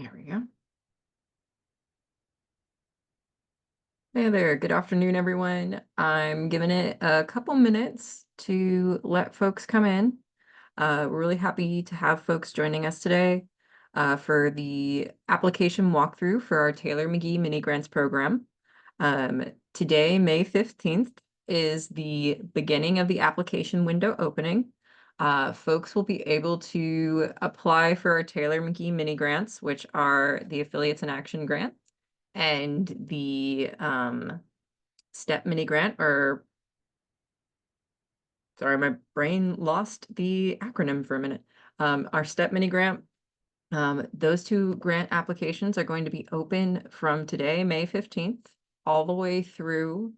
There we go. Hey there, good afternoon, everyone. I'm giving it a couple minutes to let folks come in. We're really happy to have folks joining us today for the application walkthrough for our Teighlor McGee mini grants program. Today, May 15th, is the beginning of the application window opening. Folks will be able to apply for our Teighlor McGee mini grants, which are the Affiliates in Action grant and the STEP mini grant, or sorry, my brain lost the acronym for a minute. Our STEP mini grant, those two grant applications are going to be open from today, May 15th, all the way through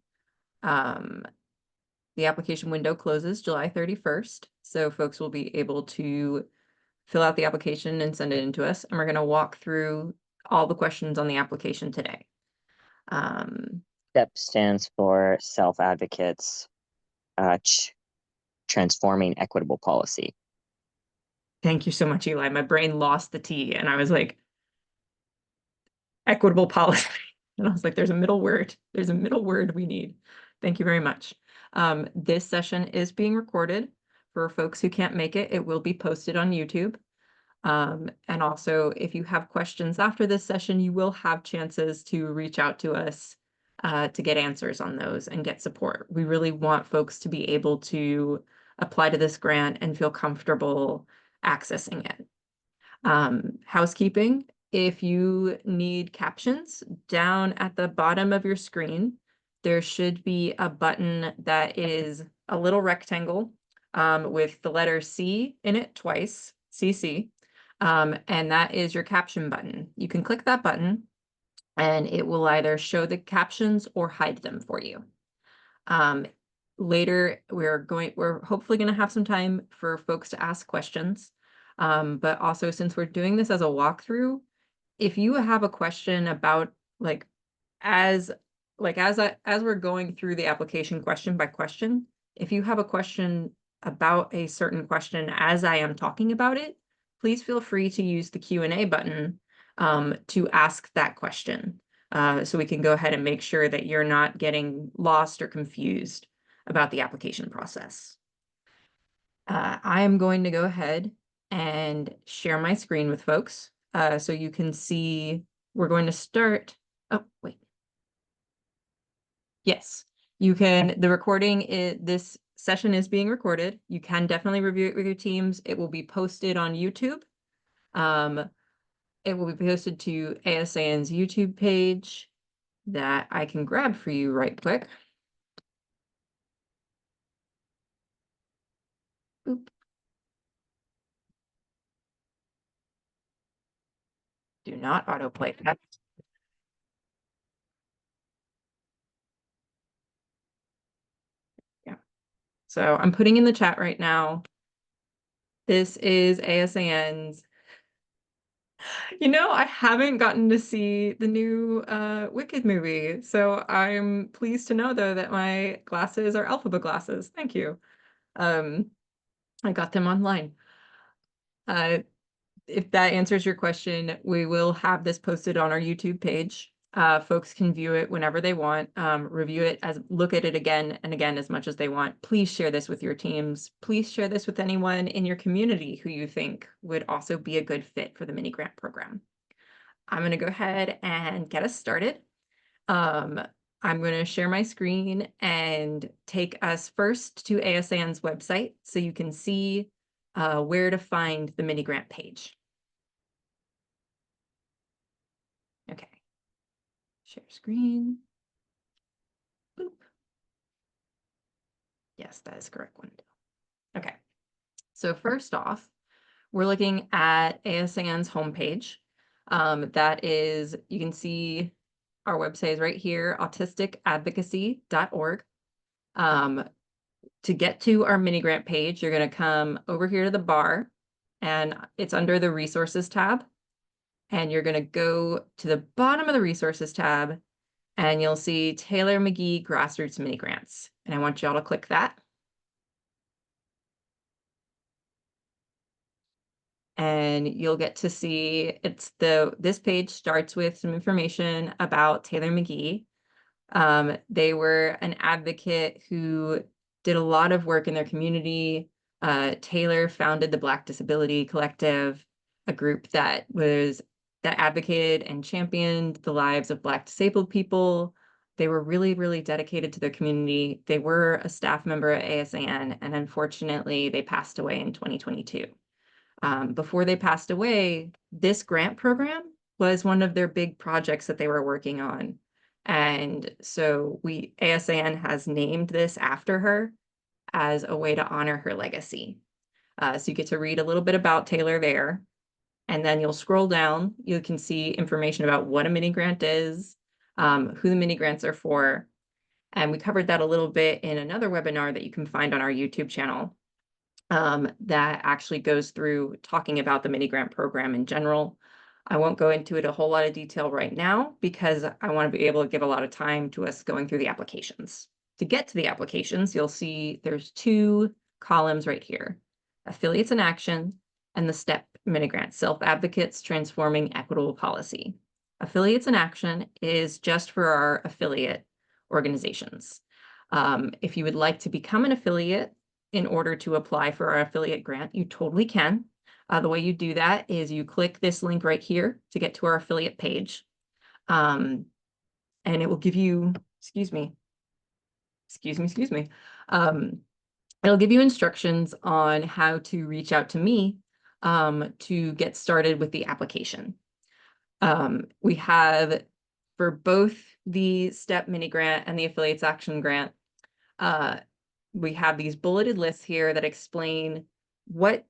the application window closes July 31st. So folks will be able to fill out the application and send it in to us. And we're going to walk through all the questions on the application today. STEP stands for Self-Advocates Transforming Equitable Policy. Thank you so much, Eli. My brain lost the T and I was like, equitable policy. And I was like, there's a middle word. There's a middle word we need. Thank you very much. This session is being recorded. For folks who can't make it, it will be posted on YouTube. And also, if you have questions after this session, you will have chances to reach out to us to get answers on those and get support. We really want folks to be able to apply to this grant and feel comfortable accessing it. Housekeeping, if you need captions, down at the bottom of your screen, there should be a button that is a little rectangle with the letter C in it twice, CC, and that is your caption button. You can click that button and it will either show the captions or hide them for you. Later, we're hopefully going to have some time for folks to ask questions. But also, since we're doing this as a walkthrough, if you have a question about as we're going through the application question by question, if you have a question about a certain question as I am talking about it, please feel free to use the Q&A button to ask that question. So we can go ahead and make sure that you're not getting lost or confused about the application process. I am going to go ahead and share my screen with folks so you can see. We're going to start. Oh, wait. Yes, you can. The recording this session is being recorded. You can definitely review it with your teams. It will be posted on YouTube. It will be posted to ASAN's YouTube page that I can grab for you right quick. Boop. Do not autoplay that. Yeah. So I'm putting in the chat right now. This is ASAN's. I haven't gotten to see the new Wicked movie, so I'm pleased to know, though, that my glasses are Alphaba glasses. Thank you. I got them online. If that answers your question, we will have this posted on our YouTube page. Folks can view it whenever they want, review it, look at it again and again as much as they want. Please share this with your teams. Please share this with anyone in your community who you think would also be a good fit for the mini grant program. I'm going to go ahead and get us started. I'm going to share my screen and take us first to ASAN's website so you can see where to find the mini grant page. Okay. Share screen. Boop. Yes, that is correct window. Okay. So first off, we're looking at ASAN's homepage. That is, you can see our website is right here, autisticadvocacy.org. To get to our mini grant page, you're going to come over here to the bar, and it's under the resources tab. And you're going to go to the bottom of the resources tab, and you'll see Teighlor McGee Grassroots Mini Grants. And I want y'all to click that. and you'll get to see this page starts with some information about Teighlor McGee. They were an advocate who did a lot of work in their community. Teighlor founded the Black Disability Collective, a group that advocated and championed the lives of Black disabled people. They were really, really dedicated to their community. They were a staff member at ASAN, and unfortunately, they passed away in 2022. Before they passed away, this grant program was one of their big projects that they were working on. And so ASAN has named this after her as a way to honor her legacy. So you get to read a little bit about Teighlor there, and then you'll scroll down. You can see information about what a mini grant is, who the mini grants are for. And we covered that a little bit in another webinar that you can find on our YouTube channel that actually goes through talking about the mini grant program in general. I won't go into it a whole lot of detail right now because I want to be able to give a lot of time to us going through the applications. To get to the applications, you'll see there's 2 columns right here, affiliates in action and the STEP mini grant, self-advocates transforming equitable policy. Affiliates in action is just for our affiliate organizations. If you would like to become an affiliate in order to apply for our affiliate grant, you totally can. The way you do that is you click this link right here to get to our affiliate page. And it will give you, excuse me. It'll give you instructions on how to reach out to me to get started with the application. We have, for both the STEP mini grant and the affiliates action grant, we have these bulleted lists here that explain what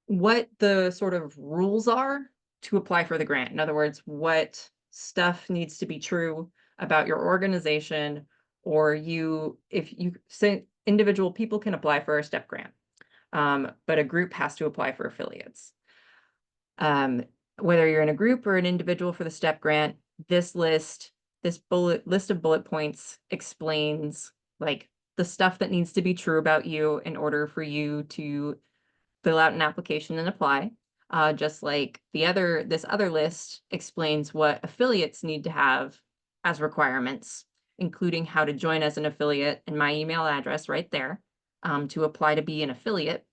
the sort of rules are to apply for the grant. In other words, what stuff needs to be true about your organization, or if you say individual people can apply for a STEP grant, but a group has to apply for affiliates. Whether you're in a group or an individual for the STEP grant, this list of bullet points explains like the stuff that needs to be true about you in order for you to fill out an application and apply. Just like this other list explains what affiliates need to have as requirements, including how to join as an affiliate and my email address right there to apply to be an affiliate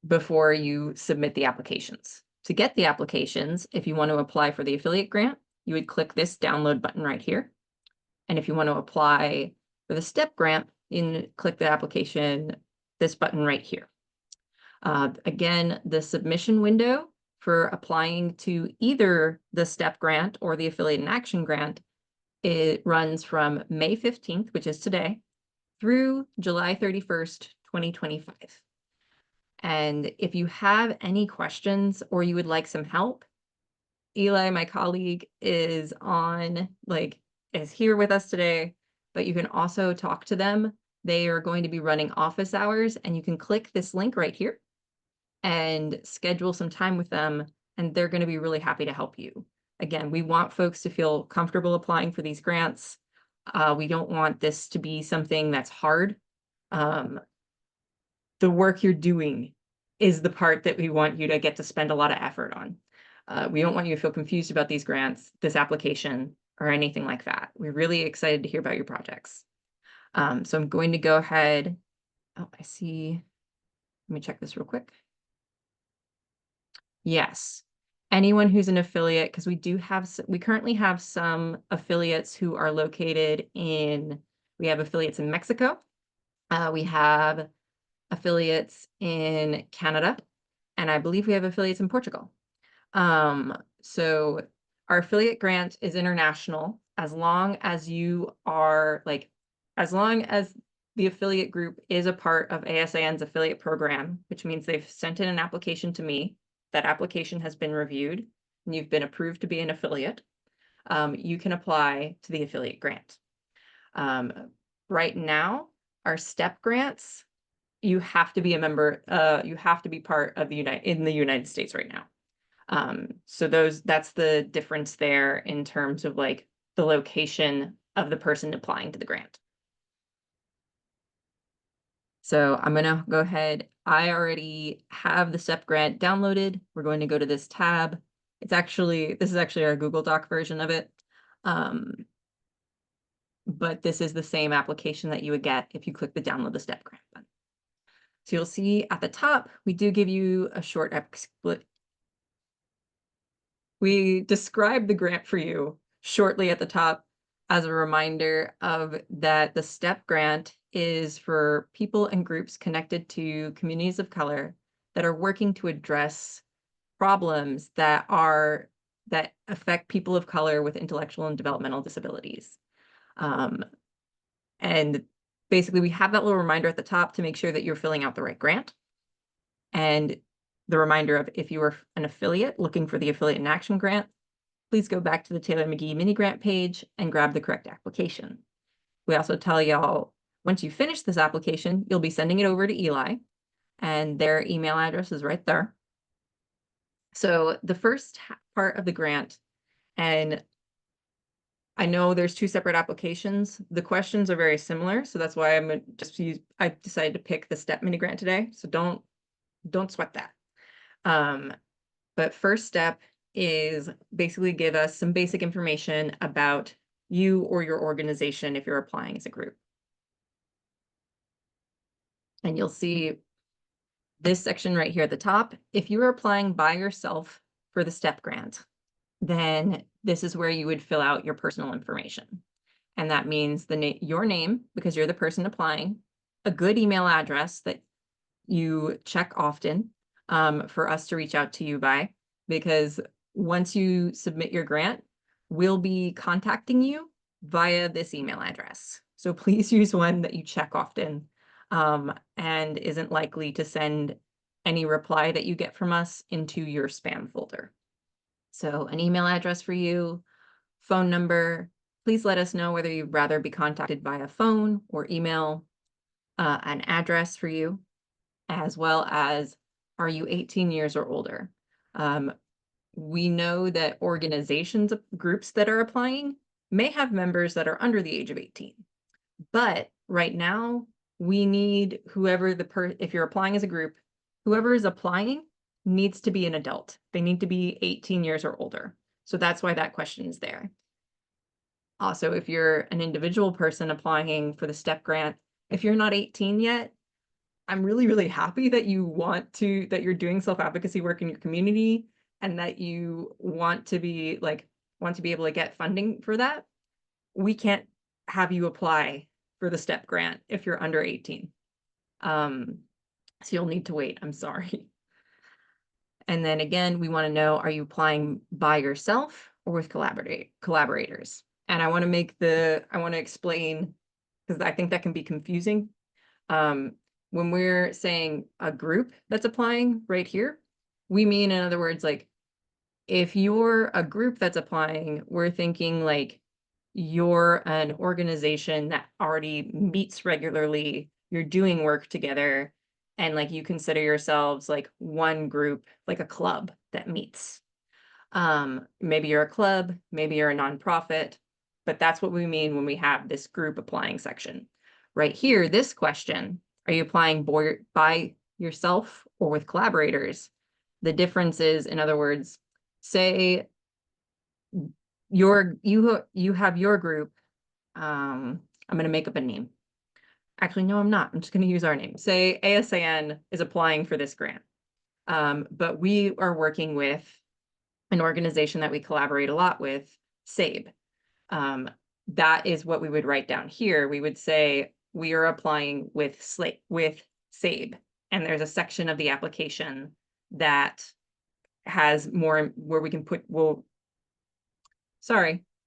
before you submit the applications. To get the applications, if you want to apply for the affiliate grant, you would click this download button right here. And if you want to apply for the STEP grant, you click the application, this button right here. Again, the submission window for applying to either the STEP grant or the Affiliate in Action grant, it runs from May 15th, which is today, through July 31st, 2025. And if you have any questions or you would like some help, Eli, my colleague, is here with us today, but you can also talk to them. They are going to be running office hours, and you can click this link right here and schedule some time with them, and they're going to be really happy to help you. Again, we want folks to feel comfortable applying for these grants. We don't want this to be something that's hard. The work you're doing is the part that we want you to get to spend a lot of effort on. We don't want you to feel confused about these grants, this application, or anything like that. We're really excited to hear about your projects. So I'm going to go ahead. Oh, I see. Let me check this real quick. Yes. Anyone who's an affiliate, because we currently have some affiliates who are located we have affiliates in Mexico. We have affiliates in Canada, and I believe we have affiliates in Portugal. So our affiliate grant is international as long as as long as the affiliate group is a part of ASAN's affiliate program, which means they've sent in an application to me. That application has been reviewed and you've been approved to be an affiliate. You can apply to the affiliate grant. Right now, our STEP grants, you have to be a member, you have to be part of in the United States right now. So that's the difference there in terms of the location of the person applying to the grant. So I'm gonna go ahead. I already have the STEP grant downloaded. We're going to go to this tab. This is actually our Google Doc version of it. But this is the same application that you would get if you click the download the STEP grant button. So you'll see at the top, we do give you a short split. We describe the grant for you shortly at the top as a reminder of that the STEP grant is for people and groups connected to communities of color that are working to address problems that affect people of color with intellectual and developmental disabilities. And basically, we have that little reminder at the top to make sure that you're filling out the right grant. And the reminder of if you are an affiliate looking for the Affiliate in Action grant, please go back to the Teighlor McGee mini grant page and grab the correct application. We also tell y'all, once you finish this application, you'll be sending it over to Eli, and their email address is right there. So the first part of the grant, and I know there's two separate applications. The questions are very similar, so that's why I decided to pick the STEP mini grant today. So don't sweat that. But first step is basically give us some basic information about you or your organization if you're applying as a group. And you'll see this section right here at the top. If you are applying by yourself for the STEP grant, then this is where you would fill out your personal information. And that means your name, because you're the person applying, a good email address that you check often for us to reach out to you by, because once you submit your grant, we'll be contacting you via this email address. So please use one that you check often and isn't likely to send any reply that you get from us into your spam folder. So an email address for you, phone number. Please let us know whether you'd rather be contacted via phone or email, an address for you, as well as, are you 18 years or older? We know that organizations, groups that are applying may have members that are under the age of 18. But right now, we need if you're applying as a group, whoever is applying needs to be an adult. They need to be 18 years or older. So that's why that question is there. Also, if you're an individual person applying for the STEP grant, if you're not 18 yet, I'm really, really happy that that you're doing self-advocacy work in your community and that you want to be able to get funding for that. We can't have you apply for the STEP grant if you're under 18. So you'll need to wait. I'm sorry. And then again, we want to know, are you applying by yourself or with collaborators? And I want to explain, because I think that can be confusing. When we're saying a group that's applying right here, we mean, in other words, like if you're a group that's applying, we're thinking like you're an organization that already meets regularly, you're doing work together, and like you consider yourselves like one group, like a club that meets. Maybe you're a club, maybe you're a nonprofit, but that's what we mean when we have this group applying section. Right here, this question, are you applying by yourself or with collaborators? The difference is, in other words, say you have your group. I'm going to make up a name. Actually, no, I'm not. I'm just going to use our name. Say ASAN is applying for this grant, but we are working with an organization that we collaborate a lot with, SABE. That is what we would write down here. We would say we are applying with SABE, and there's a section of the application that has more where we can put,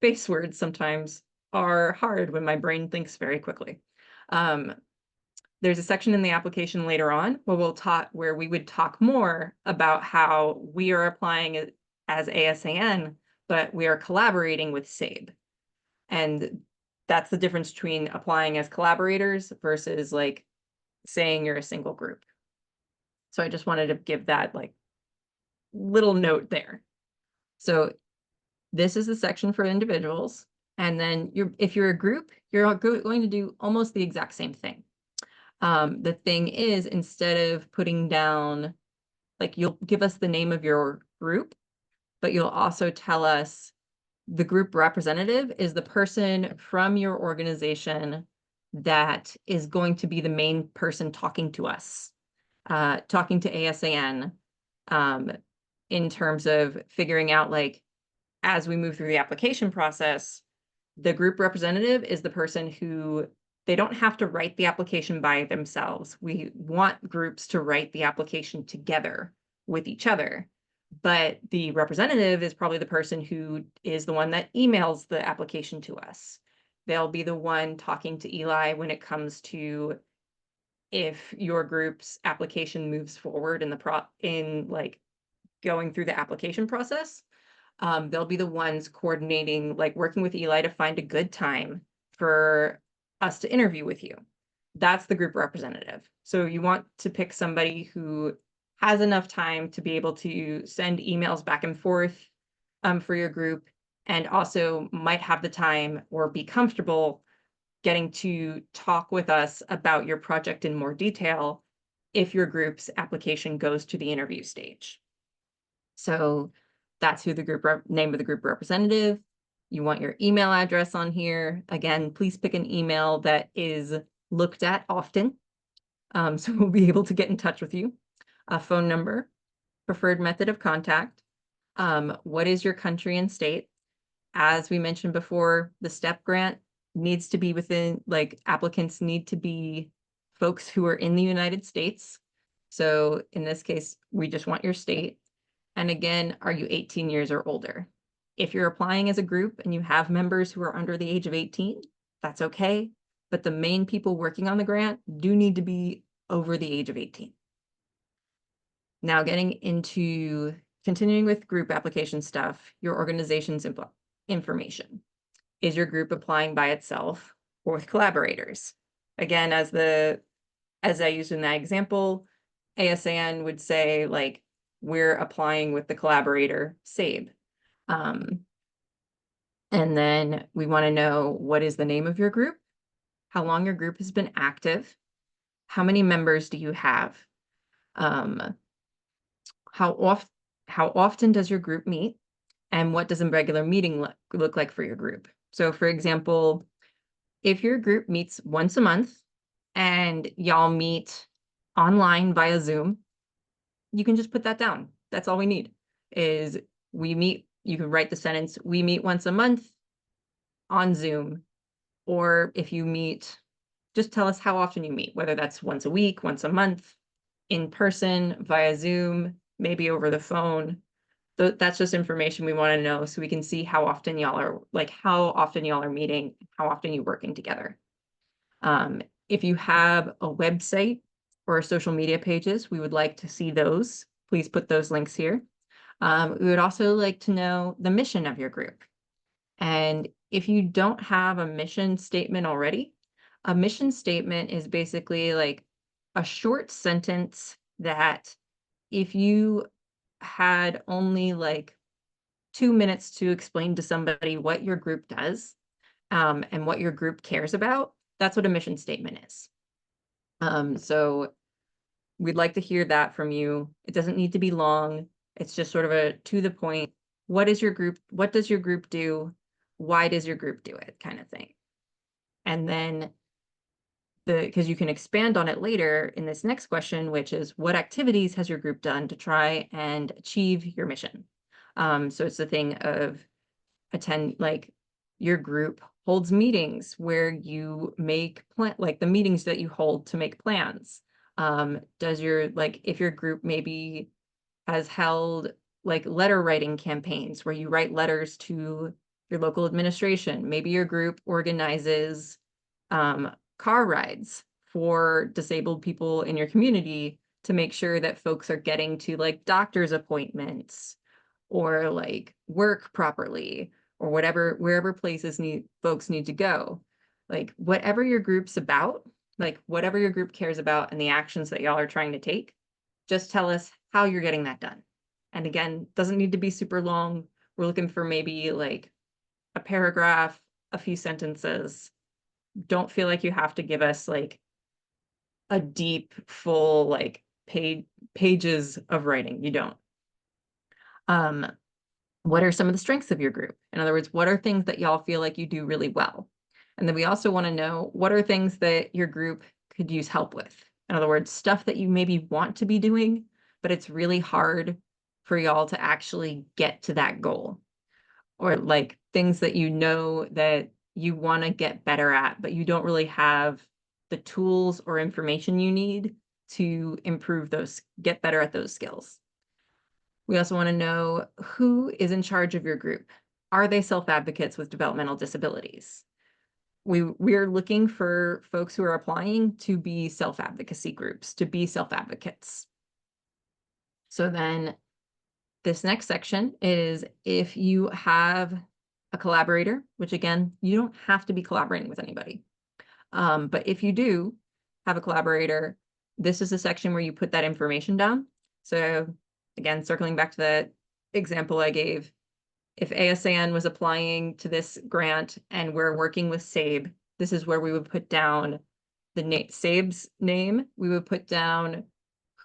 base words sometimes are hard when my brain thinks very quickly. There's a section in the application later on where we would talk more about how we are applying as ASAN, but we are collaborating with SABE. And that's the difference between applying as collaborators versus like saying you're a single group. So I just wanted to give that like little note there. So this is the section for individuals. And then if you're a group, you're going to do almost the exact same thing. The thing is, instead of putting down, like, you'll give us the name of your group, but you'll also tell us the group representative is the person from your organization that is going to be the main person talking to us, talking to ASAN, in terms of figuring out, like, as we move through the application process, the group representative is the person who, they don't have to write the application by themselves. We want groups to write the application together with each other. But the representative is probably the person who is the one that emails the application to us. They'll be the one talking to Eli when it comes to if your group's application moves forward in like going through the application process. They'll be the ones coordinating, like working with Eli to find a good time for us to interview with you. That's the group representative. So you want to pick somebody who has enough time to be able to send emails back and forth for your group, and also might have the time or be comfortable getting to talk with us about your project in more detail if your group's application goes to the interview stage. So that's who the name of the group representative. You want your email address on here. Again, please pick an email that is looked at often. So we'll be able to get in touch with you. A phone number, preferred method of contact. What is your country and state? As we mentioned before, the STEP grant needs to be within, like, applicants need to be folks who are in the United States. So in this case, we just want your state. And again, are you 18 years or older? If you're applying as a group and you have members who are under the age of 18, that's okay. But the main people working on the grant do need to be over the age of 18. Now getting into continuing with group application stuff, your organization's information. Is your group applying by itself or with collaborators? Again, as I used in that example, ASAN would say, like, we're applying with the collaborator, SABE. And then we want to know, what is the name of your group? How long your group has been active? How many members do you have? How often does your group meet? And what does a regular meeting look like for your group? So for example, if your group meets once a month and y'all meet online via Zoom, you can just put that down. That's all we need is we meet. You can write the sentence, we meet once a month on Zoom. Or if you meet, just tell us how often you meet, whether that's once a week, once a month, in person, via Zoom, maybe over the phone. That's just information we want to know so we can see how often y'all are, like, how often y'all are meeting, how often you're working together. If you have a website or social media pages, we would like to see those. Please put those links here. We would also like to know the mission of your group. And if you don't have a mission statement already, a mission statement is basically like a short sentence that if you had only like 2 minutes to explain to somebody what your group does, and what your group cares about, that's what a mission statement is. So we'd like to hear that from you. It doesn't need to be long. It's just sort of a to the point. What is your group? What does your group do? Why does your group do it, kind of thing? And then because you can expand on it later in this next question, which is, what activities has your group done to try and achieve your mission? So it's the thing of like your group holds meetings where you make like the meetings that you hold to make plans. Does your, like, if your group maybe has held like letter writing campaigns where you write letters to your local administration, maybe your group organizes car rides for disabled people in your community to make sure that folks are getting to like doctor's appointments or like work properly, or whatever, wherever folks need to go. Like whatever your group's about, like whatever your group cares about and the actions that y'all are trying to take, just tell us how you're getting that done. And again, doesn't need to be super long. We're looking for maybe like a paragraph, a few sentences. Don't feel like you have to give us like a deep, full, like pages of writing. You don't. What are some of the strengths of your group? In other words, what are things that y'all feel like you do really well? And then we also want to know what are things that your group could use help with. In other words, stuff that you maybe want to be doing, but it's really hard for y'all to actually get to that goal. Or like things that you know that you want to get better at, but you don't really have the tools or information you need to improve those, get better at those skills. We also want to know who is in charge of your group. Are they self-advocates with developmental disabilities? We're looking for folks who are applying to be self-advocacy groups, to be self-advocates. So then this next section is if you have a collaborator, which again, you don't have to be collaborating with anybody. But if you do have a collaborator, this is a section where you put that information down. So again, circling back to the example I gave, if ASAN was applying to this grant and we're working with SABE, this is where we would put down the SABE's name. We would put down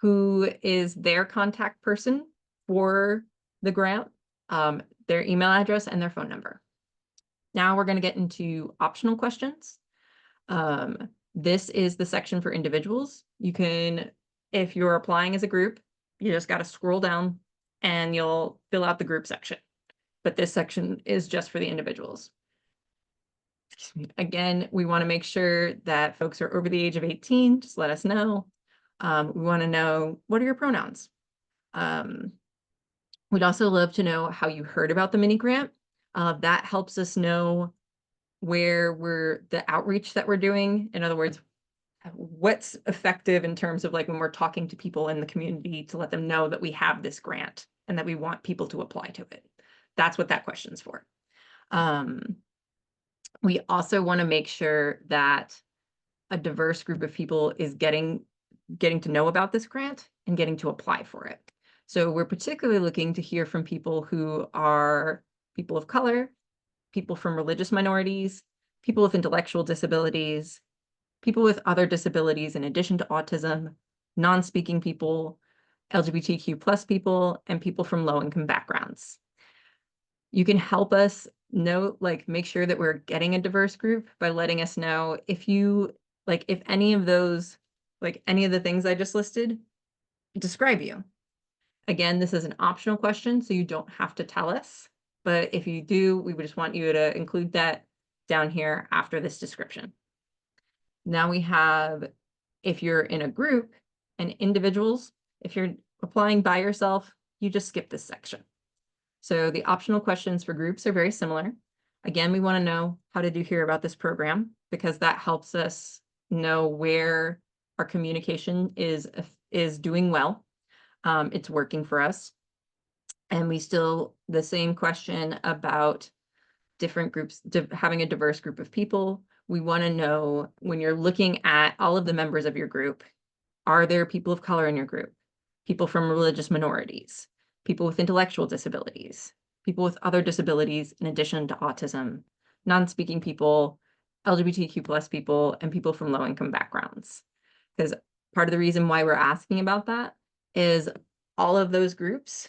who is their contact person for the grant, their email address, and their phone number. Now we're going to get into optional questions. This is the section for individuals. You can, if you're applying as a group, you just got to scroll down and you'll fill out the group section. But this section is just for the individuals. Again, we want to make sure that folks are over the age of 18. Just let us know. We want to know, what are your pronouns? We'd also love to know how you heard about the mini grant. That helps us know where the outreach that we're doing. In other words, what's effective in terms of like when we're talking to people in the community to let them know that we have this grant and that we want people to apply to it. That's what that question's for. We also want to make sure that a diverse group of people is getting to know about this grant and getting to apply for it. So we're particularly looking to hear from people who are people of color, people from religious minorities, people with intellectual disabilities, people with other disabilities in addition to autism, non-speaking people, LGBTQ plus people, and people from low-income backgrounds. You can help us know, like, make sure that we're getting a diverse group by letting us know if you, like, if any of those, like any of the things I just listed, describe you. Again, this is an optional question, so you don't have to tell us. But if you do, we would just want you to include that down here after this description. Now we have, if you're in a group and individuals, if you're applying by yourself, you just skip this section. So the optional questions for groups are very similar. Again, we want to know, how did you hear about this program? Because that helps us know where our communication is doing well. It's working for us. And we still, the same question about different groups, having a diverse group of people. We want to know, when you're looking at all of the members of your group, are there people of color in your group? People from religious minorities, people with intellectual disabilities, people with other disabilities in addition to autism, non-speaking people, LGBTQ plus people, and people from low-income backgrounds. Because part of the reason why we're asking about that is all of those groups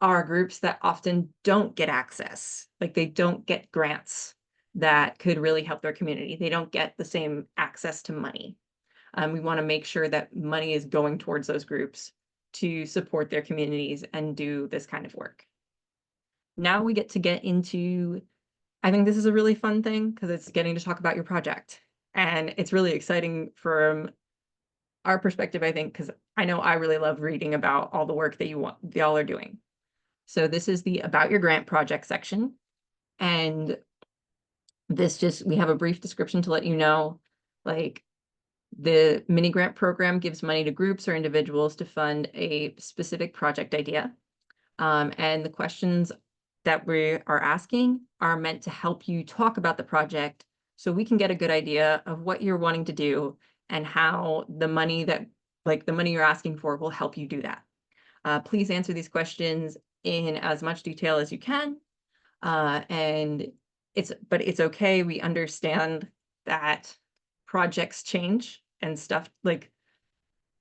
are groups that often don't get access. Like, they don't get grants that could really help their community. They don't get the same access to money. We want to make sure that money is going towards those groups to support their communities and do this kind of work. Now we get into, I think this is a really fun thing because it's getting to talk about your project. And it's really exciting from our perspective, I think, because I know I really love reading about all the work that y'all are doing. So this is the About Your Grant Project section. And we have a brief description to let you know, like, the mini grant program gives money to groups or individuals to fund a specific project idea. And the questions that we are asking are meant to help you talk about the project so we can get a good idea of what you're wanting to do and how the money you're asking for will help you do that. Please answer these questions in as much detail as you can. And it's okay. We understand that projects change and stuff, like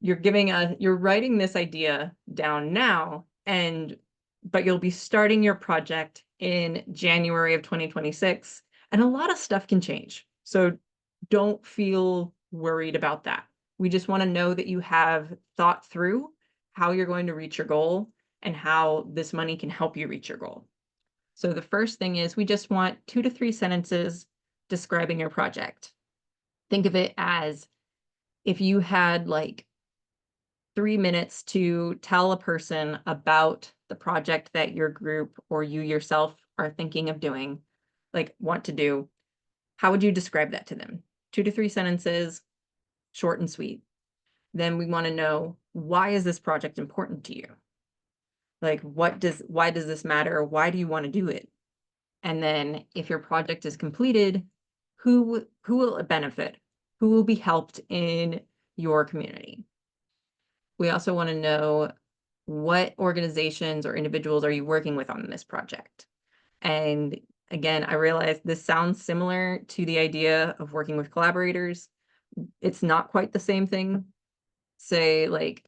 you're writing this idea down now, but you'll be starting your project in January of 2026, and a lot of stuff can change. So don't feel worried about that. We just want to know that you have thought through how you're going to reach your goal and how this money can help you reach your goal. So the first thing is we just want 2 to 3 sentences describing your project. Think of it as if you had like 3 minutes to tell a person about the project that your group or you yourself are thinking of doing, like want to do, how would you describe that to them? 2 to 3 sentences, short and sweet. Then we want to know, why is this project important to you? Like, why does this matter? Why do you want to do it? And then if your project is completed, who will it benefit? Who will be helped in your community? We also want to know, what organizations or individuals are you working with on this project? And again, I realize this sounds similar to the idea of working with collaborators. It's not quite the same thing. Say like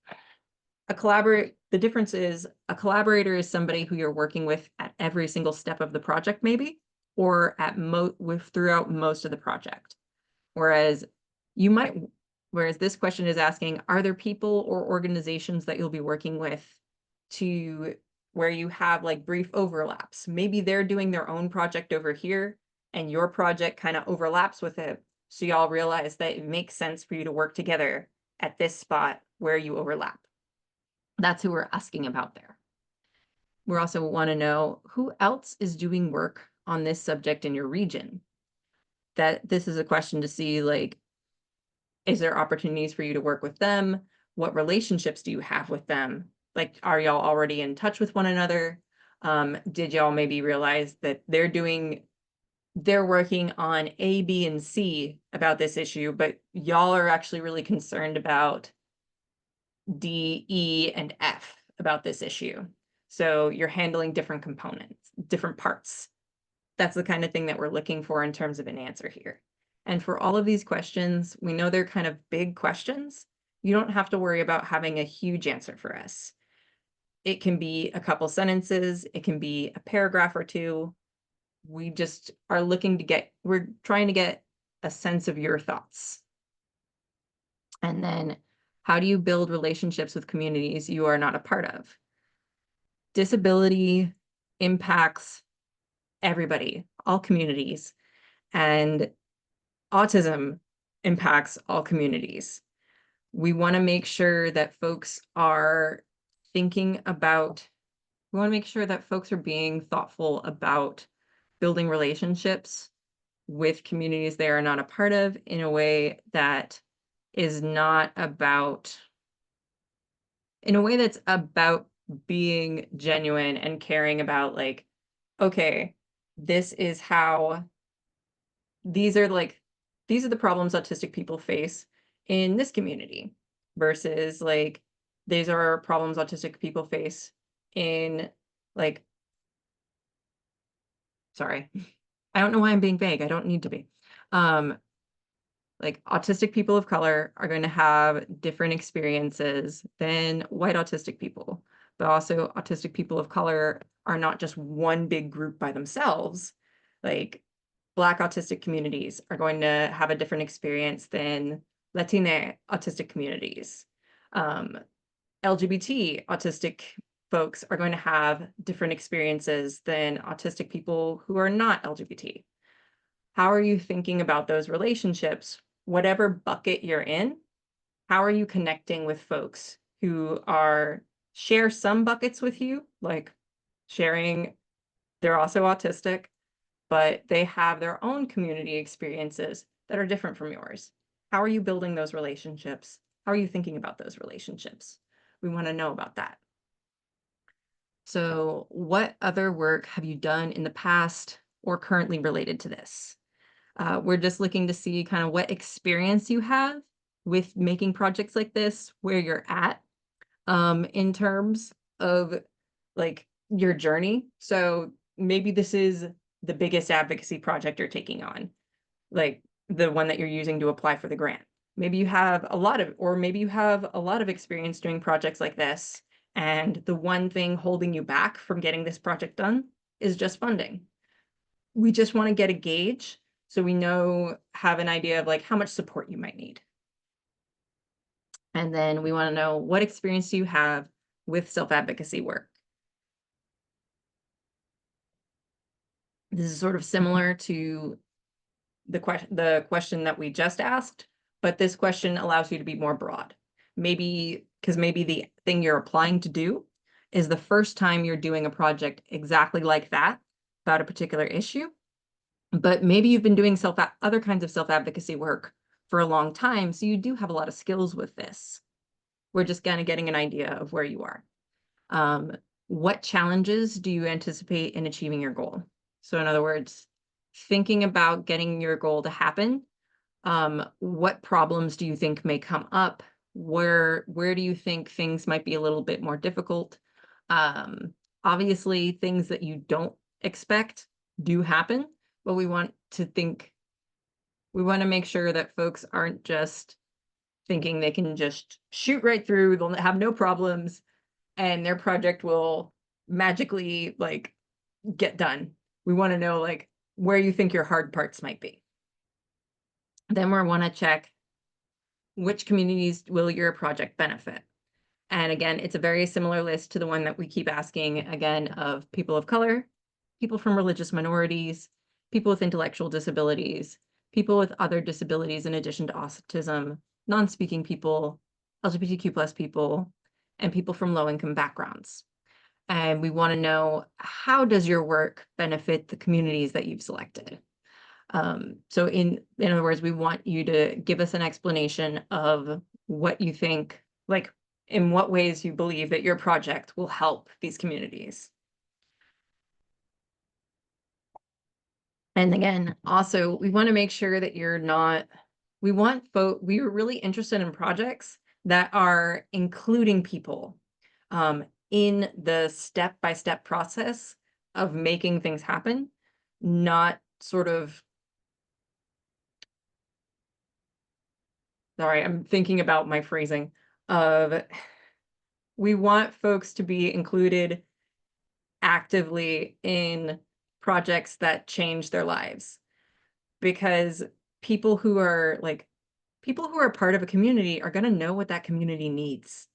the difference is a collaborator is somebody who you're working with at every single step of the project, maybe, or throughout most of the project. Whereas this question is asking, are there people or organizations that you'll be working with where you have like brief overlaps? Maybe they're doing their own project over here and your project kind of overlaps with it. So y'all realize that it makes sense for you to work together at this spot where you overlap. That's who we're asking about there. We also want to know, who else is doing work on this subject in your region? This is a question to see, like, is there opportunities for you to work with them? What relationships do you have with them? Like, are y'all already in touch with one another? Did y'all maybe realize that they're working on A, B, and C about this issue, but y'all are actually really concerned about D, E, and F about this issue. So you're handling different components, different parts. That's the kind of thing that we're looking for in terms of an answer here. And for all of these questions, we know they're kind of big questions. You don't have to worry about having a huge answer for us. It can be a couple sentences, it can be a paragraph or two. We just are we're trying to get a sense of your thoughts. And then, how do you build relationships with communities you are not a part of? Disability impacts everybody, all communities, and autism impacts all communities. We want to make sure that folks are being thoughtful about building relationships with communities they are not a part of in a way that is not about, in a way that's about being genuine and caring about, like, okay, these are the problems autistic people face in this community versus like these are problems autistic people face in like, sorry, I don't know why I'm being vague. I don't need to be. Like, autistic people of color are going to have different experiences than white autistic people, but also autistic people of color are not just one big group by themselves. Like, Black autistic communities are going to have a different experience than Latina autistic communities. LGBT autistic folks are going to have different experiences than autistic people who are not LGBT. How are you thinking about those relationships? Whatever bucket you're in, how are you connecting with folks who share some buckets with you, like sharing they're also autistic, but they have their own community experiences that are different from yours? How are you building those relationships? How are you thinking about those relationships? We want to know about that. So, what other work have you done in the past or currently related to this? We're just looking to see kind of what experience you have with making projects like this, where you're at in terms of like your journey. So maybe this is the biggest advocacy project you're taking on, like the one that you're using to apply for the grant. Maybe you have a lot of, or maybe you have a lot of experience doing projects like this, and the one thing holding you back from getting this project done is just funding. We just want to get a gauge so we have an idea of like how much support you might need. And then we want to know, what experience do you have with self-advocacy work? This is sort of similar to the question that we just asked, but this question allows you to be more broad. Maybe because maybe the thing you're applying to do is the first time you're doing a project exactly like that about a particular issue, but maybe you've been doing other kinds of self-advocacy work for a long time, so you do have a lot of skills with this. We're just kind of getting an idea of where you are. What challenges do you anticipate in achieving your goal? So in other words, thinking about getting your goal to happen, what problems do you think may come up? Where do you think things might be a little bit more difficult? Obviously, things that you don't expect do happen, but we want to make sure that folks aren't just thinking they can just shoot right through, they'll have no problems, and their project will magically like get done. We want to know like where you think your hard parts might be. Then we want to check which communities will your project benefit. And again, it's a very similar list to the one that we keep asking again, of people of color, people from religious minorities, people with intellectual disabilities, people with other disabilities in addition to autism, non-speaking people, LGBTQ plus people, and people from low-income backgrounds. And we want to know, how does your work benefit the communities that you've selected? So in other words, we want you to give us an explanation of what you think, like in what ways you believe that your project will help these communities. And again, also, we want to make sure that we are really interested in projects that are including people in the step-by-step process of making things happen, not sort of, sorry, I'm thinking about my phrasing of, we want folks to be included actively in projects that change their lives, because people who are part of a community are going to know what that community needs.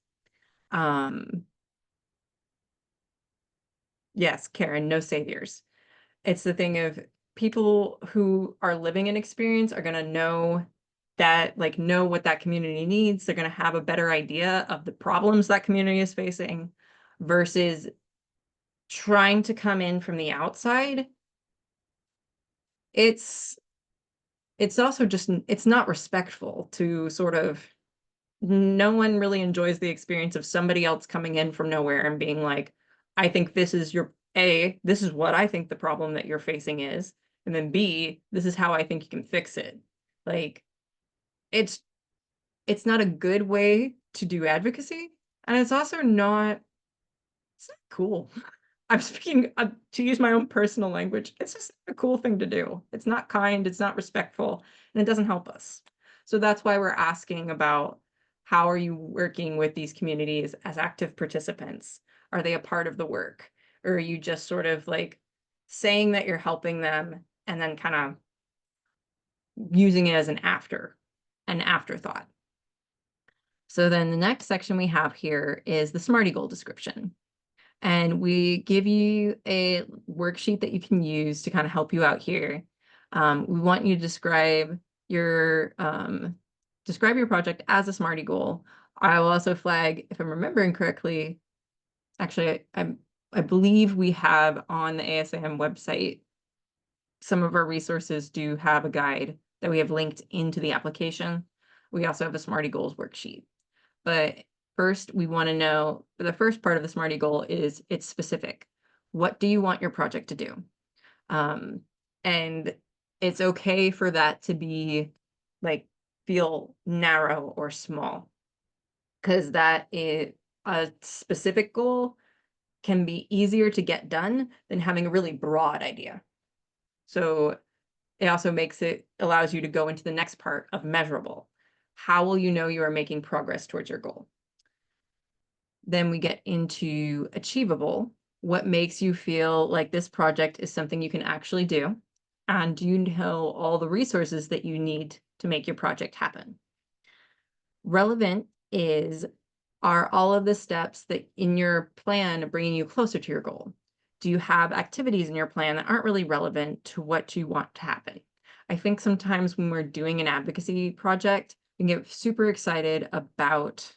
Yes, Karen, no saviors. It's the thing of, people who are living an experience are going to know what that community needs. They're going to have a better idea of the problems that community is facing, versus trying to come in from the outside. It's also just, it's not respectful to sort of, no one really enjoys the experience of somebody else coming in from nowhere and being like, I think this is this is what I think the problem that you're facing is, and then B, this is how I think you can fix it. Like, it's not a good way to do advocacy, and it's also not, it's not cool. I'm speaking to use my own personal language. It's just a cool thing to do. It's not kind, it's not respectful, and it doesn't help us. So that's why we're asking about, how are you working with these communities as active participants? Are they a part of the work? Or are you just sort of like saying that you're helping them and then kind of using it as an afterthought? So then the next section we have here is the SMARTY goal description. And we give you a worksheet that you can use to kind of help you out here. We want you to describe your project as a SMARTY goal. I will also flag, if I'm remembering correctly, actually, I believe we have on the ASAN website, some of our resources do have a guide that we have linked into the application. We also have a SMARTY goals worksheet. But first, we want to know, the first part of the SMARTY goal is, it's specific. What do you want your project to do? And it's okay for that to be like, feel narrow or small, because that is a specific goal can be easier to get done than having a really broad idea. So it also allows you to go into the next part of measurable. How will you know you are making progress towards your goal? Then we get into achievable. What makes you feel like this project is something you can actually do? And do you know all the resources that you need to make your project happen? Relevant is, are all of the steps that in your plan bringing you closer to your goal? Do you have activities in your plan that aren't really relevant to what you want to happen? I think sometimes when we're doing an advocacy project, we can get super excited about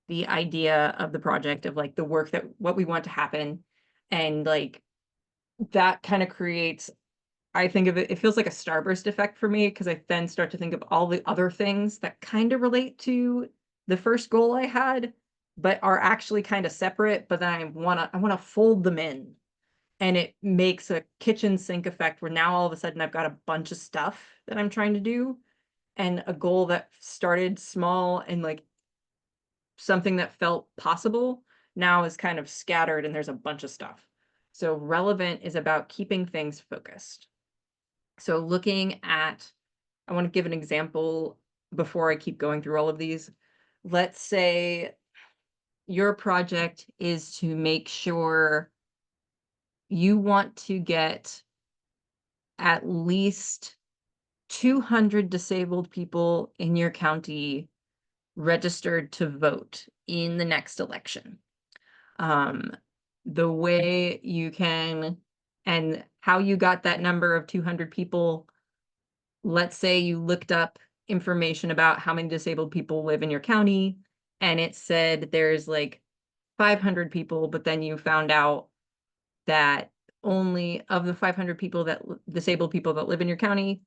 the idea of the project, of like the work that what we want to happen. And like that kind of creates, I think of it, it feels like a starburst effect for me, because I then start to think of all the other things that kind of relate to the first goal I had, but are actually kind of separate, but then I want to fold them in. And it makes a kitchen sink effect where now all of a sudden I've got a bunch of stuff that I'm trying to do, and a goal that started small and like something that felt possible now is kind of scattered and there's a bunch of stuff. So relevant is about keeping things focused. So looking at, I want to give an example before I keep going through all of these. Let's say your project is to make sure you want to get at least 200 disabled people in your county registered to vote in the next election. Um, the way you can, and how you got that number of 200 people, let's say you looked up information about how many disabled people live in your county, and it said there's like 500 people, but then you found out that only of the 500 people that disabled people that live in your county,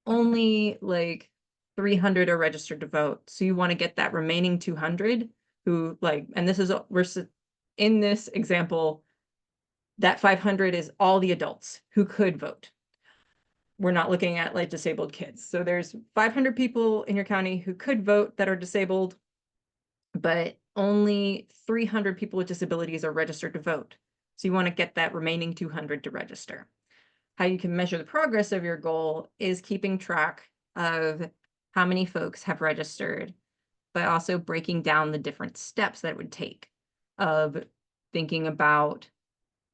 only like 300 are registered to vote. So you want to get that remaining 200 who like, and this is, we're in this example, that 500 is all the adults who could vote. We're not looking at like disabled kids. So there's 500 people in your county who could vote that are disabled, but only 300 people with disabilities are registered to vote. So you want to get that remaining 200 to register. How you can measure the progress of your goal is keeping track of how many folks have registered, but also breaking down the different steps that it would take, of thinking about,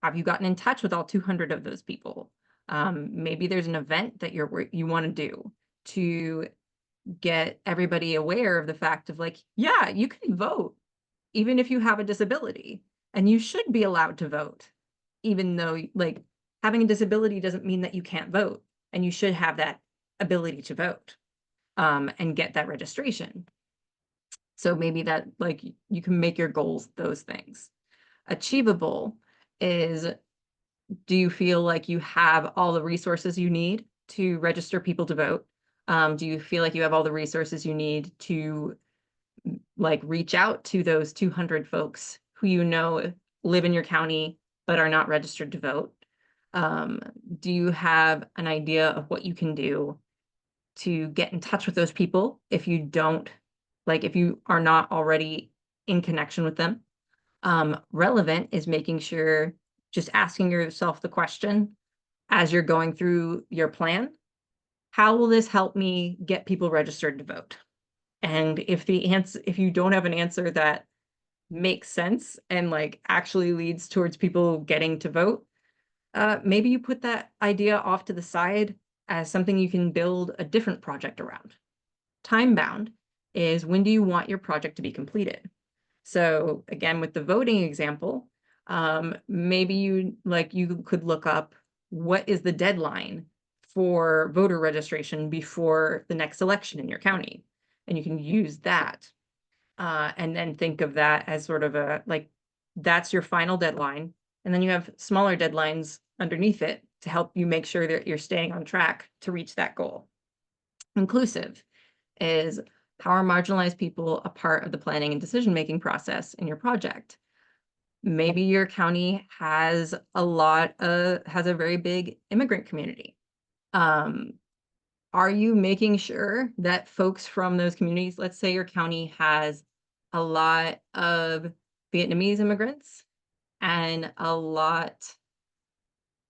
have you gotten in touch with all 200 of those people? Maybe there's an event that you want to do to get everybody aware of the fact of like, yeah, you can vote even if you have a disability, and you should be allowed to vote, even though like having a disability doesn't mean that you can't vote, and you should have that ability to vote, and get that registration. So maybe that like you can make your goals those things. Achievable is, do you feel like you have all the resources you need to register people to vote? Do you feel like you have all the resources you need to like reach out to those 200 folks who you know live in your county but are not registered to vote? Do you have an idea of what you can do to get in touch with those people if you don't, like if you are not already in connection with them? Relevant is making sure, just asking yourself the question as you're going through your plan, how will this help me get people registered to vote? And if you don't have an answer that makes sense and like actually leads towards people getting to vote, maybe you put that idea off to the side as something you can build a different project around. Time bound is, when do you want your project to be completed? So again, with the voting example, maybe you could look up, what is the deadline for voter registration before the next election in your county? And you can use that, and then think of that as sort of a, like, that's your final deadline. And then you have smaller deadlines underneath it to help you make sure that you're staying on track to reach that goal. Inclusive is, how are marginalized people a part of the planning and decision-making process in your project? Maybe your county has has a very big immigrant community. Are you making sure that folks from those communities, let's say your county has a lot of Vietnamese immigrants and a lot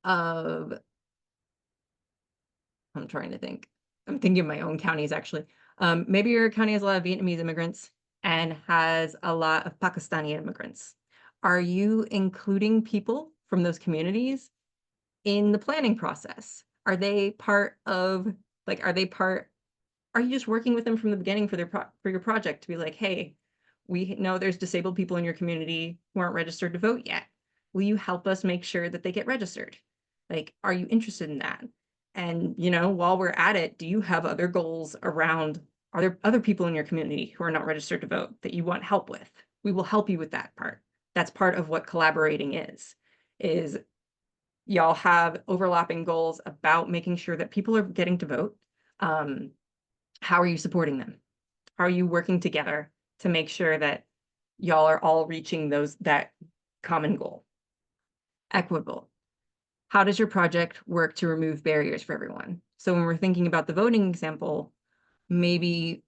of, I'm trying to think, I'm thinking of my own counties actually. Maybe your county has a lot of Vietnamese immigrants and has a lot of Pakistani immigrants. Are you including people from those communities in the planning process? Are they part of, like, are you just working with them from the beginning for for your project to be like, hey, we know there's disabled people in your community who aren't registered to vote yet. Will you help us make sure that they get registered? Like, are you interested in that? And, while we're at it, do you have other goals around, are there other people in your community who are not registered to vote that you want help with? We will help you with that part. That's part of what collaborating is y'all have overlapping goals about making sure that people are getting to vote. How are you supporting them? How are you working together to make sure that y'all are all reaching that common goal? Equitable. How does your project work to remove barriers for everyone? So when we're thinking about the voting example, maybe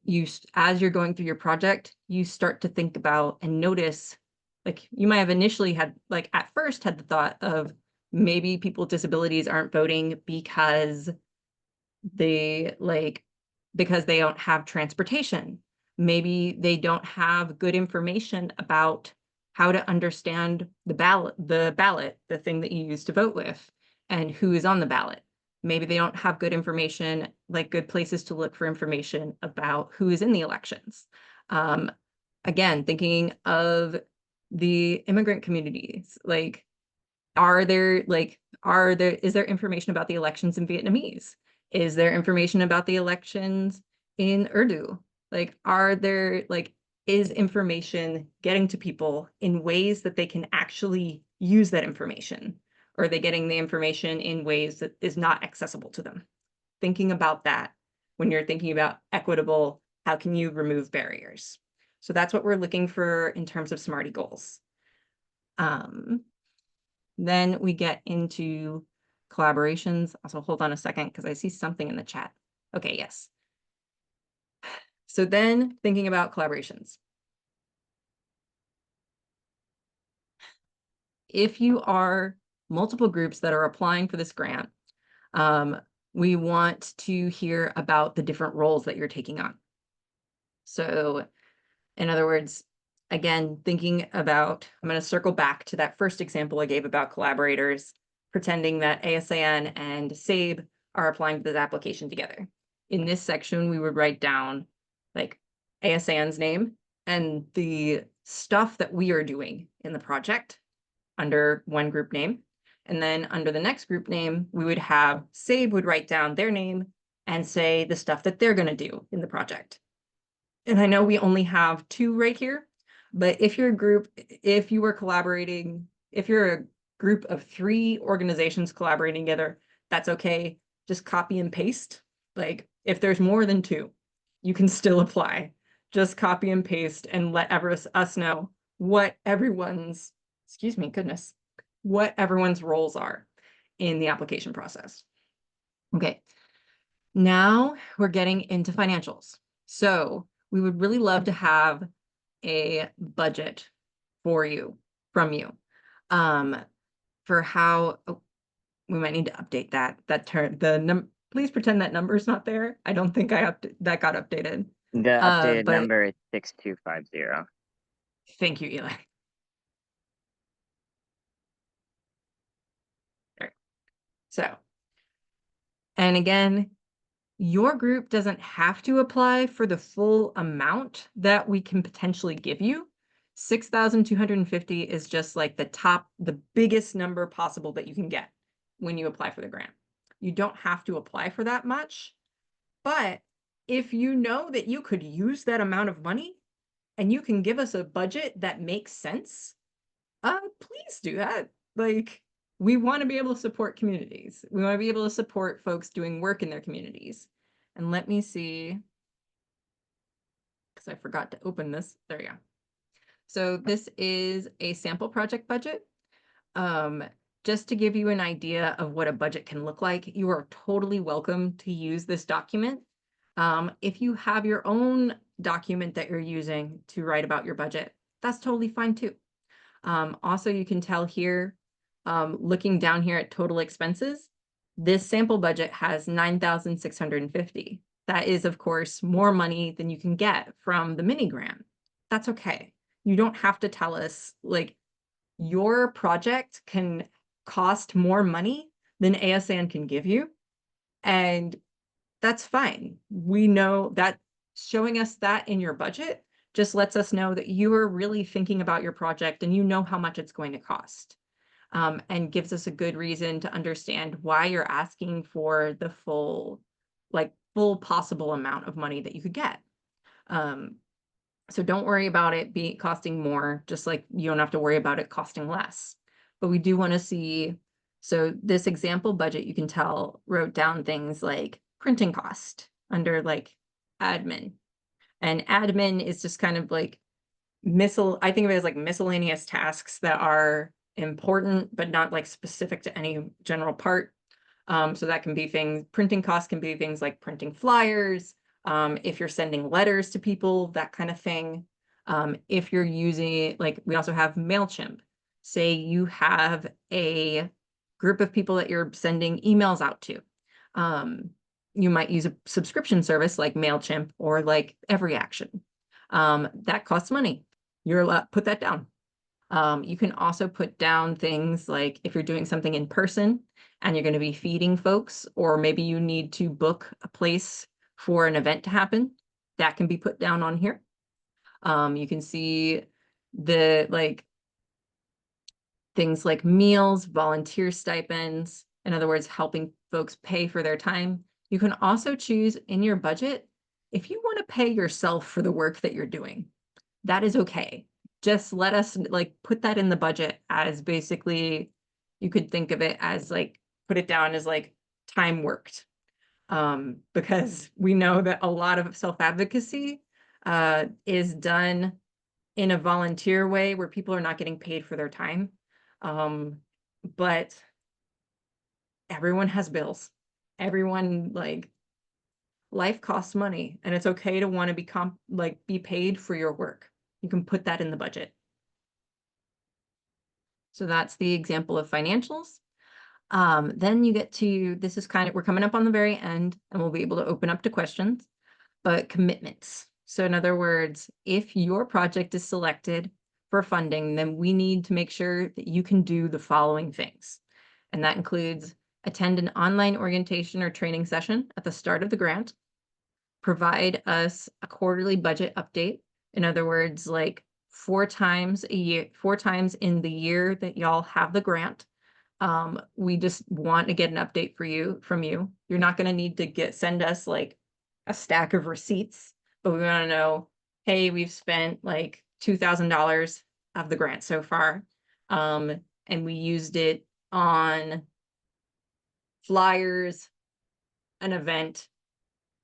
as you're going through your project, you start to think about and notice, like you might have initially had, like at first had the thought of maybe people with disabilities aren't voting because they don't have transportation. Maybe they don't have good information about how to understand the ballot, the thing that you use to vote with, and who is on the ballot. Maybe they don't have good information, like good places to look for information about who is in the elections. Again, thinking of the immigrant communities, like, is there information about the elections in Vietnamese? Is there information about the elections in Urdu? Is information getting to people in ways that they can actually use that information? Or are they getting the information in ways that is not accessible to them? Thinking about that when you're thinking about equitable, how can you remove barriers? So that's what we're looking for in terms of SMARTY goals. Then we get into collaborations. Also, hold on a second because I see something in the chat. Okay, yes. So then thinking about collaborations. If you are multiple groups that are applying for this grant, we want to hear about the different roles that you're taking on. So in other words, again, thinking about, I'm going to circle back to that first example I gave about collaborators, pretending that ASAN and SABE are applying for this application together. In this section, we would write down like ASAN's name and the stuff that we are doing in the project under one group name. And then under the next group name, we would have SABE would write down their name and say the stuff that they're going to do in the project. And I know we only have 2 right here, but if you're a group, if you were collaborating, if you're a group of 3 organizations collaborating together, that's okay. Just copy and paste. Like if there's more than 2, you can still apply. Just copy and paste and let us know what everyone's, what everyone's roles are in the application process. Okay, now we're getting into financials. So we would really love to have a budget from you, for how, we might need to update that. Please pretend that number's not there. I don't think that got updated. The updated But number is 6250. thank you, Eli. There. So, and again, your group doesn't have to apply for the full amount that we can potentially give you. 6,250 is just like the biggest number possible that you can get when you apply for the grant. You don't have to apply for that much, but if you know that you could use that amount of money and you can give us a budget that makes sense, please do that. Like, we want to be able to support communities. We want to be able to support folks doing work in their communities. And let me see, because I forgot to open this. There you go. So this is a sample project budget. Just to give you an idea of what a budget can look like, you are totally welcome to use this document. If you have your own document that you're using to write about your budget, that's totally fine too. Also, you can tell here, looking down here at total expenses, this sample budget has 9,650. That is, of course, more money than you can get from the mini grant. That's okay. You don't have to tell us, like, your project can cost more money than ASAN can give you, and that's fine. We know that showing us that in your budget just lets us know that you are really thinking about your project and you know how much it's going to cost. And gives us a good reason to understand why you're asking for the full, like, full possible amount of money that you could get. Um, so don't worry about it being costing more, just like you don't have to worry about it costing less. But we do want to see, so this example budget, you can tell, wrote down things like printing cost under like admin. And admin is just kind of like I think of it as like miscellaneous tasks that are important, but not like specific to any general part. So that can be things, printing costs can be things like printing flyers, if you're sending letters to people, that kind of thing. If you're using, like, we also have MailChimp. Say you have a group of people that you're sending emails out to. You might use a subscription service like MailChimp or like Every Action. That costs money. You're allowed put that down. You can also put down things like if you're doing something in person and you're going to be feeding folks, or maybe you need to book a place for an event to happen, that can be put down on here. You can see the things like meals, volunteer stipends, in other words, helping folks pay for their time. You can also choose in your budget if you want to pay yourself for the work that you're doing. That is okay. Just let us like put that in the budget as basically, you could think of it as like, put it down as like time worked. Because we know that a lot of self-advocacy is done in a volunteer way where people are not getting paid for their time. But everyone has bills. Everyone, like, life costs money, and it's okay to want to be paid for your work. You can put that in the budget. So that's the example of financials. Then you get to, this is kind of, we're coming up on the very end and we'll be able to open up to questions, but commitments. So in other words, if your project is selected for funding, then we need to make sure that you can do the following things. And that includes attend an online orientation or training session at the start of the grant, provide us a quarterly budget update. In other words, like 4 times in the year that y'all have the grant. We just want to get an update from you. You're not going to need to send us like a stack of receipts, but we want to know, hey, we've spent like $2,000 of the grant so far. And we used it on flyers, an event,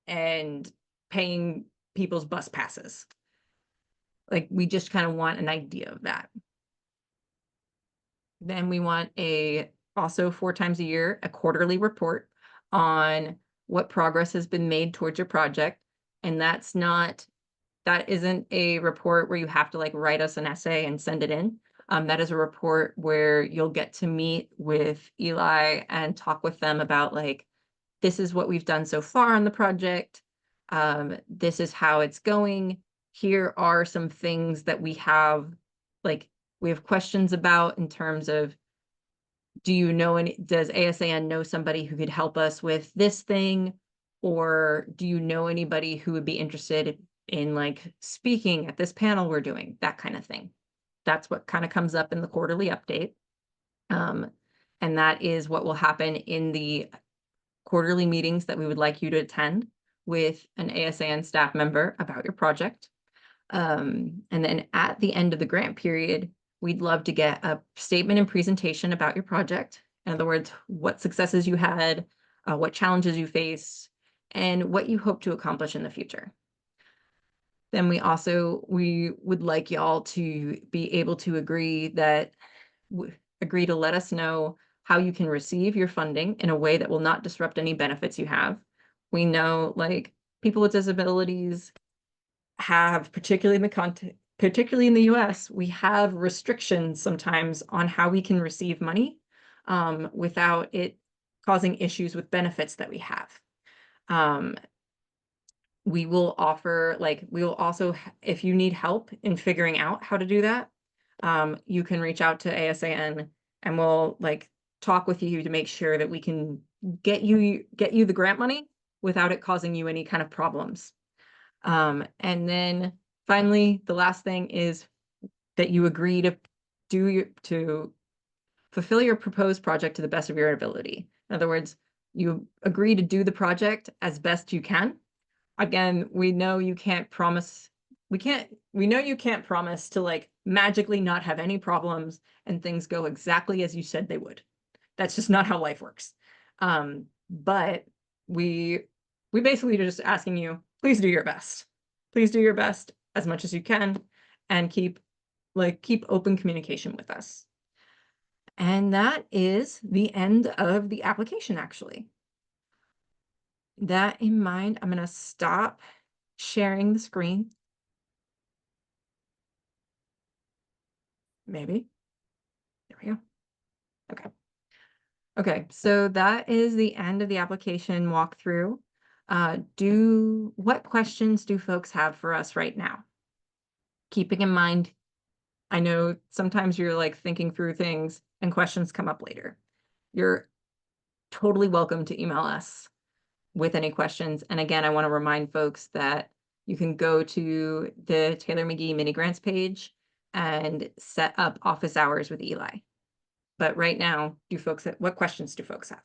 and paying people's bus passes. Like, we just kind of want an idea of that. Then we want also 4 times a year, a quarterly report on what progress has been made towards your project. And that isn't a report where you have to like write us an essay and send it in. That is a report where you'll get to meet with Eli and talk with them about like, this is what we've done so far on the project. This is how it's going. Here are some things that we have questions about in terms of, does ASAN know somebody who could help us with this thing? Or do you know anybody who would be interested in like speaking at this panel we're doing? That kind of thing. That's what kind of comes up in the quarterly update. And that is what will happen in the quarterly meetings that we would like you to attend with an ASAN staff member about your project. And then at the end of the grant period, we'd love to get a statement and presentation about your project. In other words, what successes you had, what challenges you face, and what you hope to accomplish in the future. Then we would like y'all to be able to agree to let us know how you can receive your funding in a way that will not disrupt any benefits you have. We know like people with disabilities have, particularly in the US, we have restrictions sometimes on how we can receive money without it causing issues with benefits that we have. we will offer, like, we will also, if you need help in figuring out how to do that, you can reach out to ASAN and we'll like talk with you to make sure that we can get you the grant money without it causing you any kind of problems. And then finally, the last thing is that you agree to fulfill your proposed project to the best of your ability. In other words, you agree to do the project as best you can. Again, we know you can't promise, we know you can't promise to like magically not have any problems and things go exactly as you said they would. That's just not how life works. But we basically are just asking you, please do your best. Please do your best as much as you can and keep open communication with us. And that is the end of the application, actually. That in mind, I'm going to stop sharing the screen. Maybe. There we go. Okay. Okay, so that is the end of the application walkthrough. What questions do folks have for us right now? Keeping in mind, I know sometimes you're like thinking through things and questions come up later. You're totally welcome to email us with any questions. And again, I want to remind folks that you can go to the Teighlor McGee mini grants page and set up office hours with Eli. But right now, what questions do folks have?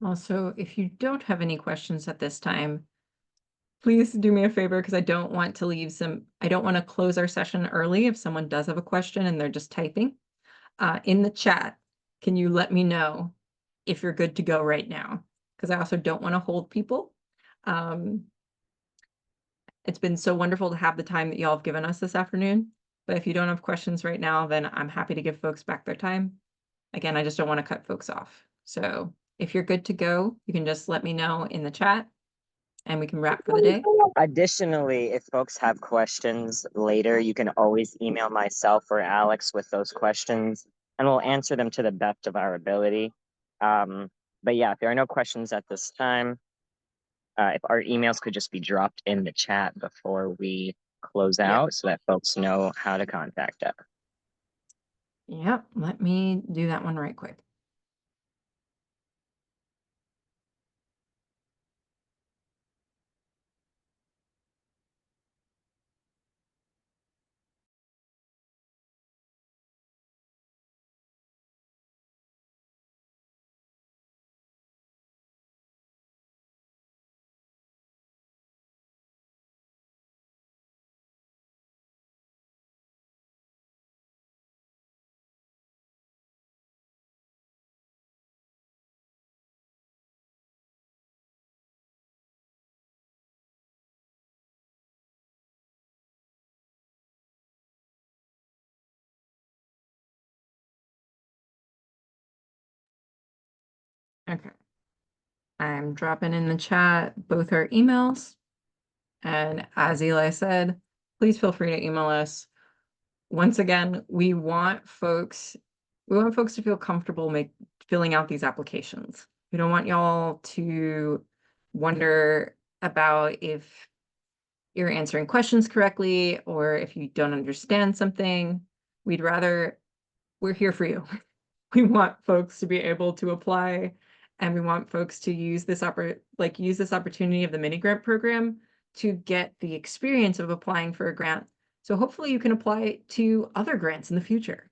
Also, if you don't have any questions at this time, please do me a favor because I don't want to close our session early if someone does have a question and they're just typing. In the chat, can you let me know if you're good to go right now? Because I also don't want to hold people. It's been so wonderful to have the time that y'all have given us this afternoon. But if you don't have questions right now, then I'm happy to give folks back their time. Again, I just don't want to cut folks off. So if you're good to go, you can just let me know in the chat and we can wrap for the day. Additionally, if folks have questions later, you can always email myself or Alex with those questions, and we'll answer them to the best of our ability. But yeah, if there are no questions at this time, if our emails could just be dropped in the chat before we close out so that folks know how to contact us. Yep, let me do that one right quick. Okay. I'm dropping in the chat both our emails. And as Eli said, please feel free to email us. Once again, we want folks to feel comfortable filling out these applications. We don't want y'all to wonder about if you're answering questions correctly or if you don't understand something. We're here for you. We want folks to be able to apply, and we want folks to use this opportunity of the mini grant program to get the experience of applying for a grant. So hopefully you can apply to other grants in the future.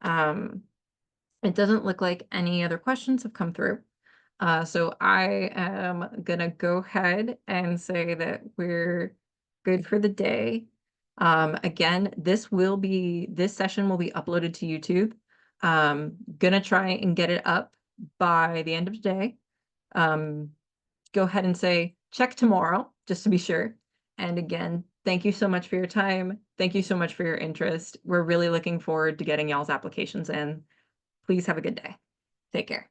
Um, it doesn't look like any other questions have come through. So I am gonna go ahead and say that we're good for the day. Again, this session will be uploaded to YouTube. Gonna try and get it up by the end of the day. Go ahead and say check tomorrow, just to be sure. And again, thank you so much for your time. Thank you so much for your interest. We're really looking forward to getting y'all's applications in. Please have a good day. Take care.